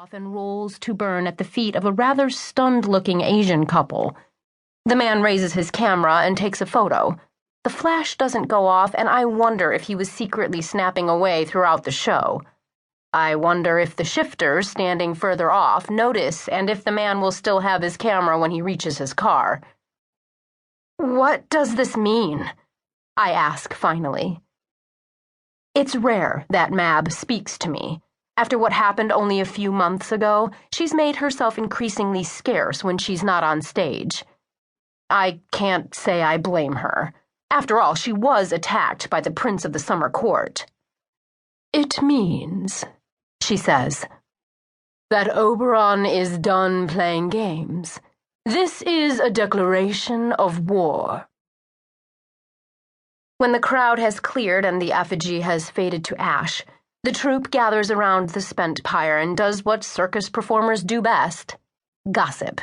off and rolls to burn at the feet of a rather stunned-looking Asian couple. The man raises his camera and takes a photo. The flash doesn't go off, and I wonder if he was secretly snapping away throughout the show. I wonder if the shifters standing further off notice and if the man will still have his camera when he reaches his car. "What does this mean?" I ask finally. It's rare that Mab speaks to me. After what happened only a few months ago, she's made herself increasingly scarce when she's not on stage. I can't say I blame her. After all, she was attacked by the Prince of the Summer Court. "It means," she says, "that Oberon is done playing games. This is a declaration of war." When the crowd has cleared and the effigy has faded to ash, the troupe gathers around the spent pyre and does what circus performers do best: gossip.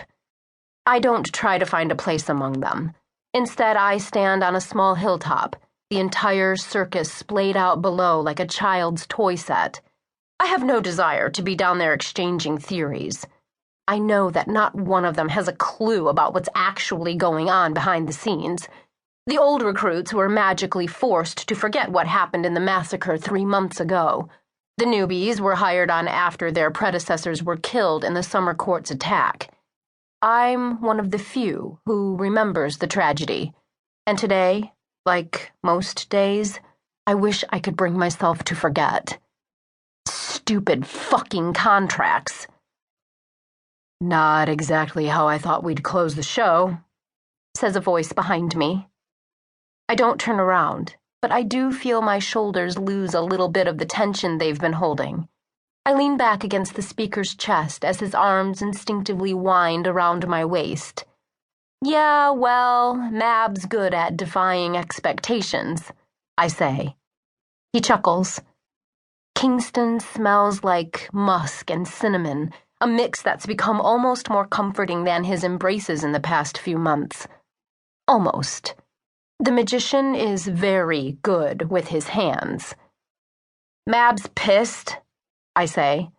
I don't try to find a place among them. Instead, I stand on a small hilltop, the entire circus splayed out below like a child's toy set. I have no desire to be down there exchanging theories. I know that not one of them has a clue about what's actually going on behind the scenes. The old recruits were magically forced to forget what happened in the massacre 3 months ago. The newbies were hired on after their predecessors were killed in the Summer Court's attack. I'm one of the few who remembers the tragedy, and today, like most days, I wish I could bring myself to forget. Stupid fucking contracts. "Not exactly how I thought we'd close the show," says a voice behind me. I don't turn around, but I do feel my shoulders lose a little bit of the tension they've been holding. I lean back against the speaker's chest as his arms instinctively wind around my waist. "Yeah, well, Mab's good at defying expectations," I say. He chuckles. "Kingston smells like musk and cinnamon, a mix that's become almost more comforting than his embraces in the past few months. Almost. The magician is very good with his hands." "Mab's pissed," I say.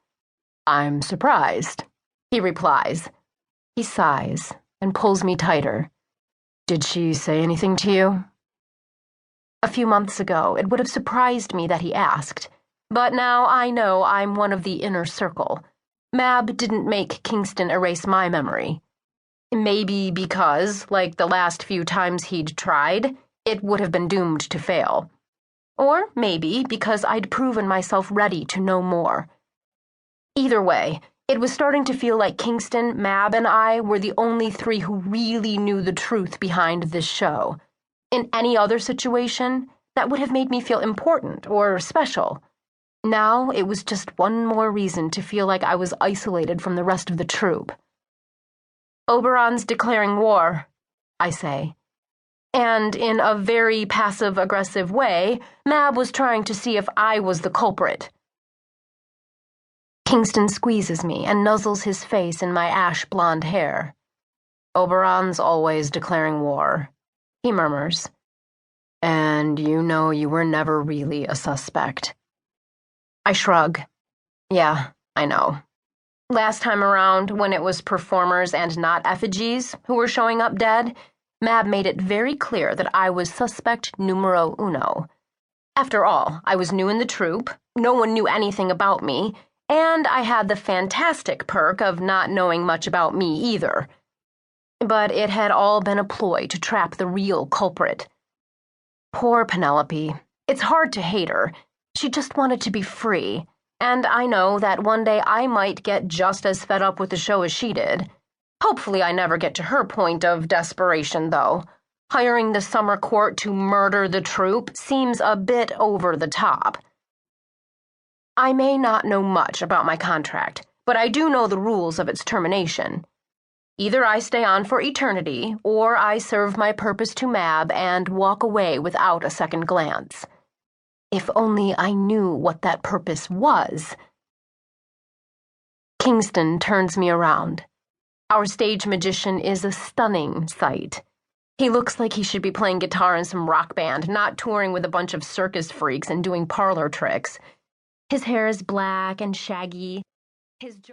"I'm surprised," he replies. He sighs and pulls me tighter. "Did she say anything to you?" A few months ago, it would have surprised me that he asked, but now I know I'm one of the inner circle. Mab didn't make Kingston erase my memory. Maybe because, like the last few times he'd tried, it would have been doomed to fail. Or maybe because I'd proven myself ready to know more. Either way, it was starting to feel like Kingston, Mab, and I were the only 3 who really knew the truth behind this show. In any other situation, that would have made me feel important or special. Now it was just one more reason to feel like I was isolated from the rest of the troupe. "Oberon's declaring war," I say. And in a very passive-aggressive way, Mab was trying to see if I was the culprit. Kingston squeezes me and nuzzles his face in my ash-blonde hair. "Oberon's always declaring war," he murmurs. "And you know you were never really a suspect." I shrug. Yeah, I know. Last time around, when it was performers and not effigies who were showing up dead, Mab made it very clear that I was suspect numero uno. After all, I was new in the troupe, no one knew anything about me, and I had the fantastic perk of not knowing much about me either. But it had all been a ploy to trap the real culprit. Poor Penelope. It's hard to hate her. She just wanted to be free, and I know that one day I might get just as fed up with the show as she did. Hopefully I never get to her point of desperation, though. Hiring the Summer Court to murder the troupe seems a bit over the top. I may not know much about my contract, but I do know the rules of its termination. Either I stay on for eternity, or I serve my purpose to Mab and walk away without a second glance. If only I knew what that purpose was. Kingston turns me around. Our stage magician is a stunning sight. He looks like he should be playing guitar in some rock band, not touring with a bunch of circus freaks and doing parlor tricks. His hair is black and shaggy. His